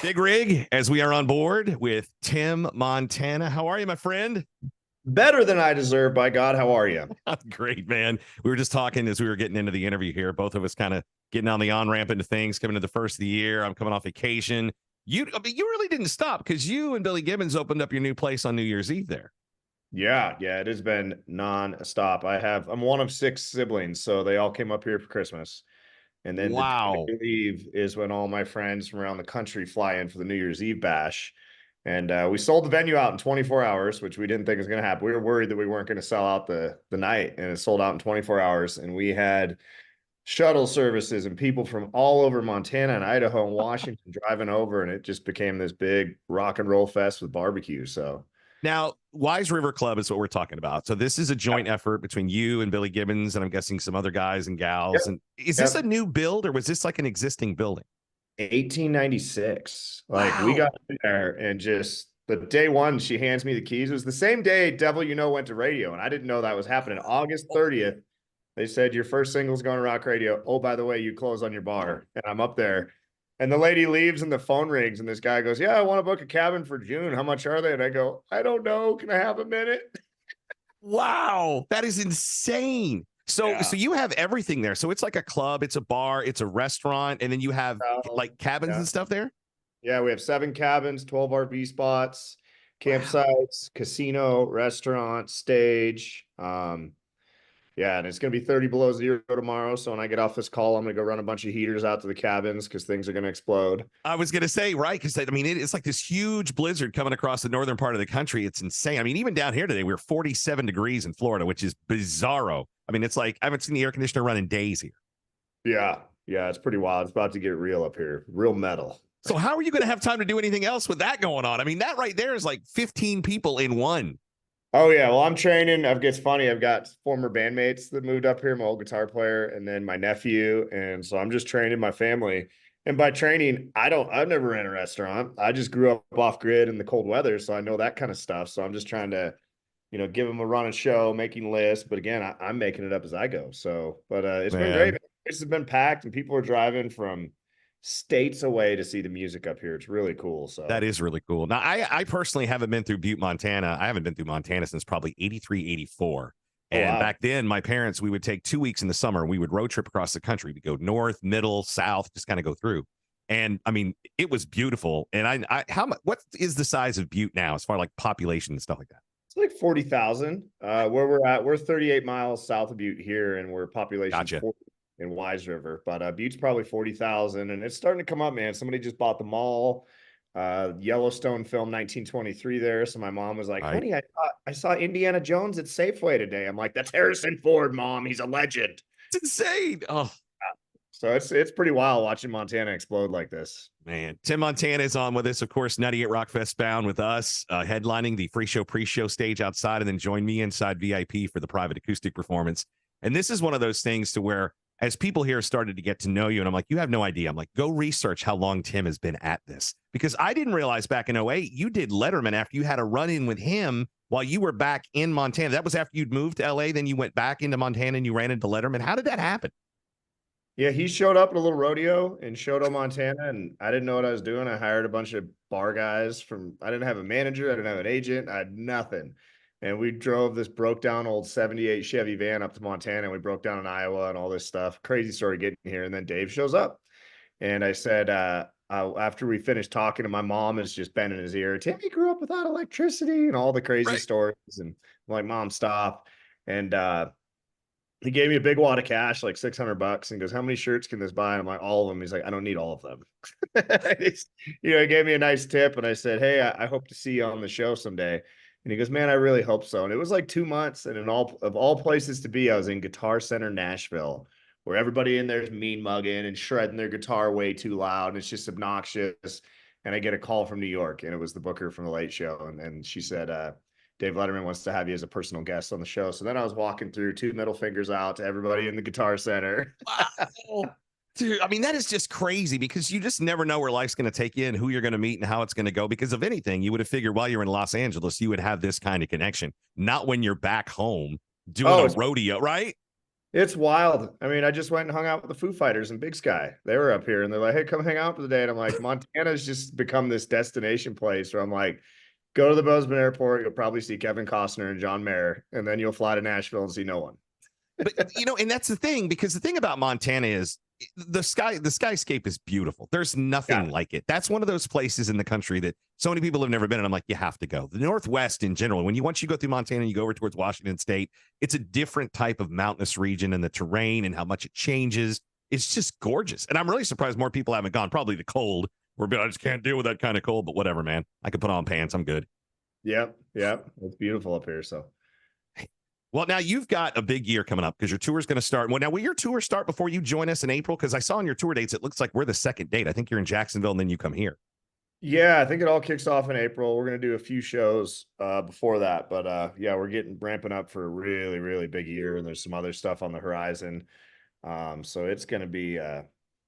Big rig as we are on board with Tim Montana. How are you, my friend? Better than I deserve, by God. How are you? Great, man. We were just talking as we were getting into the interview here. Both of us kind of getting on the on ramp into things, coming to the first of the year. I'm coming off vacation. You really didn't stop because you and Billy Gibbons opened up your new place on New Year's Eve there. Yeah, it has been non-stop. I'm one of six siblings, so they all came up here for Christmas. And then the day Wow. they leave is when all my friends from around the country fly in for the New Year's Eve bash. And we sold the venue out in 24 hours, which we didn't think was going to happen. We were worried that we weren't going to sell out the night, and it sold out in 24 hours. And we had shuttle services and people from all over Montana and Idaho and Washington driving over, and it just became this big rock and roll fest with barbecue. So Now, Wise River Club is what we're talking about. So this is a joint effort between you and Billy Gibbons, and I'm guessing some other guys and yep, gals. And is this a yep. new build or was this like an existing building? 1896. Like we Wow. got in there and just the day one, she hands me the keys. It was the same day Devil You Know went to radio, and I didn't know that was happening. August 30th, they said your first single's going to rock radio. Oh, by the way, you close on your bar. And I'm up there. And the lady leaves and the phone rings, and this guy goes, "Yeah, I want to book a cabin for June. How much are they?" And I go, "I don't know. Can I have a minute?" Wow, that is insane. So Yeah. you have everything there. So it's like a club, it's a bar, it's a restaurant, and then you have like cabins Yeah. and stuff there. Yeah, we have 7 cabins, 12 RV spots, Wow. campsites, casino, restaurant, stage. Yeah, and it's gonna be 30 below zero tomorrow. So when I get off this call, I'm gonna go run a bunch of heaters out to the cabins because things are gonna explode. I was gonna say, right, because I mean it's like this huge blizzard coming across the northern part of the country. It's insane. I mean, even down here today, we are 47 degrees in Florida, which is bizarro. I mean, it's like I haven't seen the air conditioner run in days here. Yeah, it's pretty wild. It's about to get real up here, real metal. So how are you going to have time to do anything else with that going on? I mean, that right there is like 15 people in one. Oh yeah, well I'm training. It's funny. I've got former bandmates that moved up here, my old guitar player, and then my nephew, and so I'm just training my family. And by training, I've never ran a restaurant. I just grew up off grid in the cold weather, so I know that kind of stuff. So I'm just trying to, give them a run and show, making lists. But again, I'm making it up as I go. So, but it's been great. Man, This has been packed, and people are driving from states away to see the music up here. It's really cool. that So, is really cool. Now, I personally haven't been through Butte, Montana. I haven't been through Montana since probably 83, 84. oh And wow, back then, my parents, we would take 2 weeks in the summer. We would road trip across the country. We go north, middle, south, just kind of go through. And I mean, it was beautiful. And how much, what is the size of Butte now as far like population and stuff like that? it's like 40,000. Where we're at, we're 38 miles south of Butte here, and we're population Gotcha. 40 in Wise River. But Butte's probably 40,000, and it's starting to come up, man. Somebody just bought the mall. Yellowstone film 1923 there. So my mom was like, Right. "Honey, I saw Indiana Jones at Safeway today." I'm like, "That's Harrison Ford, Mom. He's a legend." It's insane. Oh, So it's pretty wild watching Montana explode like this. man. Tim Montana is on with us, of course, 98 Rockfest bound with us, headlining the free show pre-show stage outside, and then join me inside VIP for the private acoustic performance. And this is one of those things to where as people here started to get to know you, and I'm like, you have no idea. I'm like, go research how long Tim has been at this. Because I didn't realize back in '08, you did Letterman after you had a run-in with him while you were back in Montana. That was after you'd moved to LA, then you went back into Montana and you ran into Letterman. How did that happen? Yeah, he showed up at a little rodeo in Shoto, Montana, and I didn't know what I was doing. I hired a bunch of bar guys I didn't have a manager, I didn't have an agent, I had nothing. And we drove this broke down old 78 Chevy van up to Montana, and we broke down in Iowa and all this stuff. Crazy story getting here. And then Dave shows up. And I said, after we finished talking, and my mom is just bending his ear, "Timmy grew up without electricity," and all the crazy Right. stories. And I'm like, "Mom, stop." And he gave me a big wad of cash, like $600, and goes, "How many shirts can this buy?" And I'm like, "All of them." He's like, "I don't need all of them." He gave me a nice tip, and I said, "Hey, I hope to see you on the show someday." And he goes, "Man, I really hope so." And it was like 2 months, and in all places to be, I was in Guitar Center, Nashville, where everybody in there is mean mugging and shredding their guitar way too loud, and it's just obnoxious. And I get a call from New York, and it was the booker from the Late Show, and she said, Dave Letterman wants to have you as a personal guest on the show. So then I was walking through, two middle fingers out to everybody in the Guitar Center. Wow. Dude, I mean, that is just crazy because you just never know where life's going to take you and who you're going to meet and how it's going to go. Because of anything, you would have figured while you're in Los Angeles, you would have this kind of connection, not when you're back home doing Oh, a rodeo, right? It's wild. I mean, I just went and hung out with the Foo Fighters and Big Sky. They were up here and they're like, hey, come hang out for the day. And I'm like, Montana's just become this destination place where I'm like, go to the Bozeman airport. You'll probably see Kevin Costner and John Mayer, and then you'll fly to Nashville and see no one. But and that's the thing, because the thing about Montana is the skyscape is beautiful. There's Yeah. nothing like it. That's one of those places in the country that so many people have never been, and I'm like, you have to go. The Northwest in general, once you go through Montana and you go over towards Washington State, it's a different type of mountainous region, and the terrain and how much it changes. It's just gorgeous. And I'm really surprised more people haven't gone. Probably the cold. I just can't deal with that kind of cold, but whatever, man. I can put on pants. I'm good. Yep. Yep. It's beautiful up here. So Well, now you've got a big year coming up because your tour is going to start. Well, now will your tour start before you join us in April? Because I saw on your tour dates, it looks like we're the second date. I think you're in Jacksonville and then you come here. yeah, I think it all kicks off in April. We're gonna do a few shows before that, but yeah, we're getting ramping up for a really, really big year, and there's some other stuff on the horizon. So it's gonna be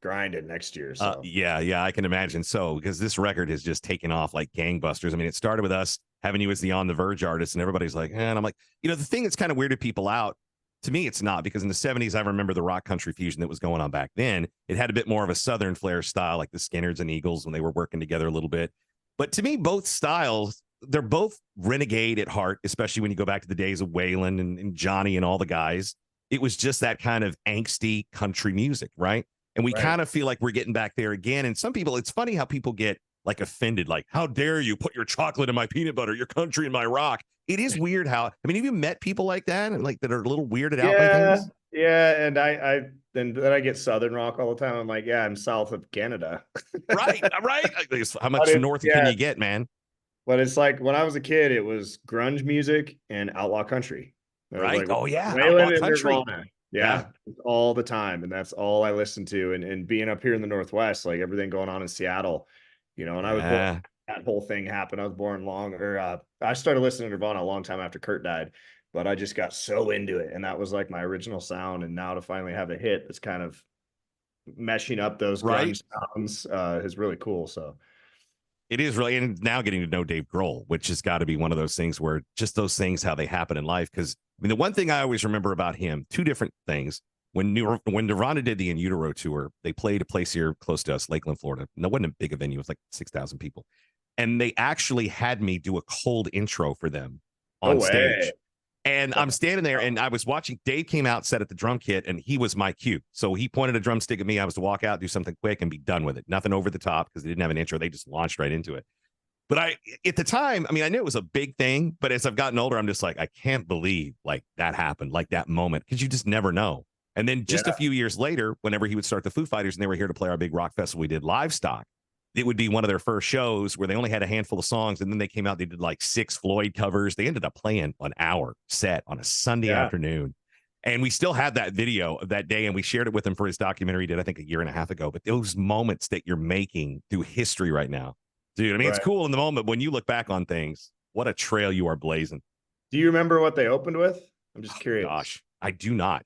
grinded next year. So Yeah, I can imagine so, because this record has just taken off like gangbusters. I mean, it started with us having you as the On the Verge artist, and everybody's like, and I'm like, the thing that's kind of weirded people out, to me, it's not, because in the 70s, I remember the rock country fusion that was going on back then. It had a bit more of a Southern flair style, like the Skinners and Eagles when they were working together a little bit. But to me, both styles, they're both renegade at heart, especially when you go back to the days of Waylon and Johnny and all the guys. It was just that kind of angsty country music, right? And we right. kind of feel like we're getting back there again. And some people, it's funny how people get like offended, like, how dare you put your chocolate in my peanut butter, your country in my rock. It is weird how, I mean, have you met people like that and like that are a little weirded out by things? Yeah, and I then I get Southern rock all the time. I'm like, yeah, I'm south of Canada. Right. How much north can you get, man? But it's like when I was a kid, it was grunge music and outlaw country. It was Right. like Oh, yeah. Waylon Outlaw and country. Nirvana. Yeah, all the time, and that's all I listened to. And being up here in the Northwest, like everything going on in Seattle, and I was born. Yeah. That whole thing happened. I was born I started listening to Nirvana a long time after Kurt died, but I just got so into it, and that was like my original sound. And now to finally have a hit that's kind of meshing up those Right. grunge sounds is really cool. So It is really, and now getting to know Dave Grohl, which has got to be one of those things where just those things, how they happen in life. Because I mean, the one thing I always remember about him, two different things. When Nirvana did the In Utero tour, they played a place here close to us, Lakeland, Florida. No, it wasn't a big venue; it was like 6,000 people, and they actually had me do a cold intro for them on stage. And I'm standing there and I was watching. Dave came out, set at the drum kit, and he was my cue. So he pointed a drumstick at me. I was to walk out, do something quick, and be done with it. Nothing over the top because they didn't have an intro. They just launched right into it. But at the time, I mean, I knew it was a big thing. But as I've gotten older, I'm just like, I can't believe like that happened, like that moment, because you just never know. And then just a few years later, whenever he would start the Foo Fighters and they were here to play our big rock festival, we did Livestock. It would be one of their first shows where they only had a handful of songs, and then they came out, they did like 6 Floyd covers. They ended up playing an hour set on a Sunday afternoon, and we still have that video of that day, and we shared it with him for his documentary he did, I think, a year and a half ago. But those moments that you're making through history right now, dude, I mean, it's cool in the moment. When you look back on things, what a trail you are blazing. Do you remember what they opened with? I'm just curious. Gosh, I do not.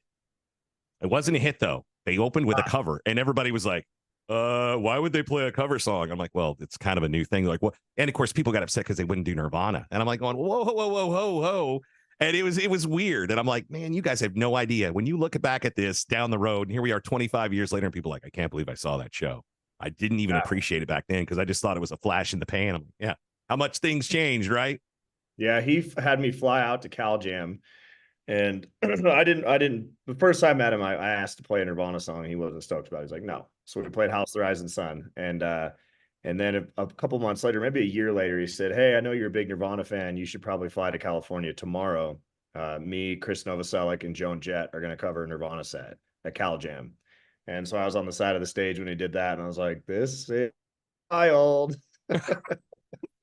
It wasn't a hit though. They opened with a cover, and everybody was like, why would they play a cover song? I'm like, well, it's kind of a new thing. Like, what? And of course, people got upset because they wouldn't do Nirvana. And I'm like, going, whoa. And it was weird. And I'm like, man, you guys have no idea. When you look back at this down the road, and here we are 25 years later, and people are like, I can't believe I saw that show. I didn't even appreciate it back then because I just thought it was a flash in the pan. I'm like, yeah, how much things changed, right? Yeah, he had me fly out to Cal Jam. And I didn't, the first time I met him, I asked to play a Nirvana song. And he wasn't stoked about it. He's like, no. So we played House of the Rising Sun. And then a couple months later, maybe a year later, he said, hey, I know you're a big Nirvana fan. You should probably fly to California tomorrow. Me, Chris Novoselic, and Joan Jett are going to cover a Nirvana set at Cal Jam. And so I was on the side of the stage when he did that. And I was like, this is wild.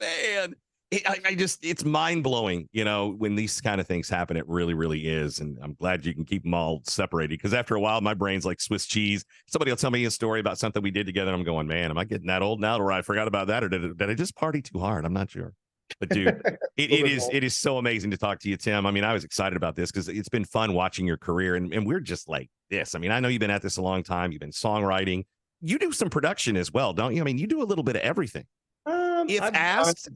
Man. It's mind blowing, when these kind of things happen. It really, really is. And I'm glad you can keep them all separated, because after a while, my brain's like Swiss cheese. Somebody will tell me a story about something we did together, and I'm going, man, am I getting that old now where I forgot about that? Or did I just party too hard? I'm not sure. But dude, it is so amazing to talk to you, Tim. I mean, I was excited about this because it's been fun watching your career, and we're just like this. I mean, I know you've been at this a long time. You've been songwriting. You do some production as well, don't you? I mean, you do a little bit of everything. If asked.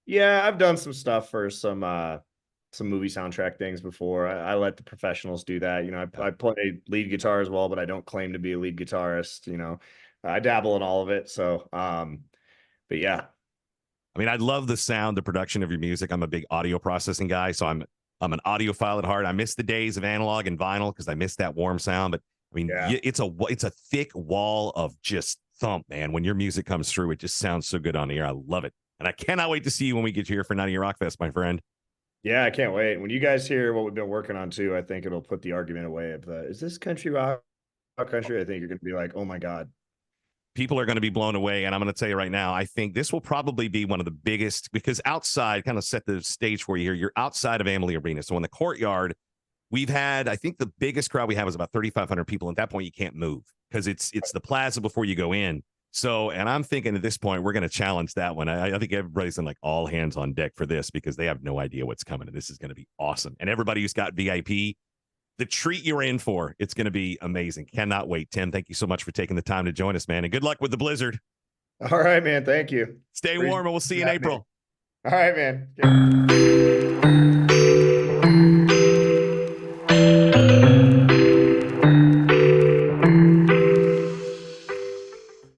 Yeah, I've done some stuff for some some movie soundtrack things before. I let the professionals do that. You know, I play lead guitar as well, but I don't claim to be a lead guitarist. You know, I dabble in all of it. So, but yeah. I mean, I love the sound, the production of your music. I'm a big audio processing guy, so I'm an audiophile at heart. I miss the days of analog and vinyl because I miss that warm sound. But I mean, Yeah. it's a thick wall of just thump, man. When your music comes through, it just sounds so good on the air. I love it, and I cannot wait to see you when we get you here for 90 Rock Fest, my friend. Yeah, I can't wait. When you guys hear what we've been working on too, I think it'll put the argument away of the, is this country rock country? I think you're going to be like, oh my God. People are going to be blown away. And I'm going to tell you right now, I think this will probably be one of the biggest, because outside, kind of set the stage for you here. You're outside of Amalie Arena. So in the courtyard, we've had, I think the biggest crowd we have is about 3,500 people. At that point, you can't move because it's the plaza before you go in. So, and I'm thinking at this point, we're going to challenge that one. I think everybody's in like all hands on deck for this because they have no idea what's coming. And this is going to be awesome. And everybody who's got VIP, the treat you're in for, it's going to be amazing. Cannot wait. Tim, thank you so much for taking the time to join us, man. And good luck with the blizzard. All right, man. Thank you. Stay warm, and we'll see you in April. All right, man. Yeah.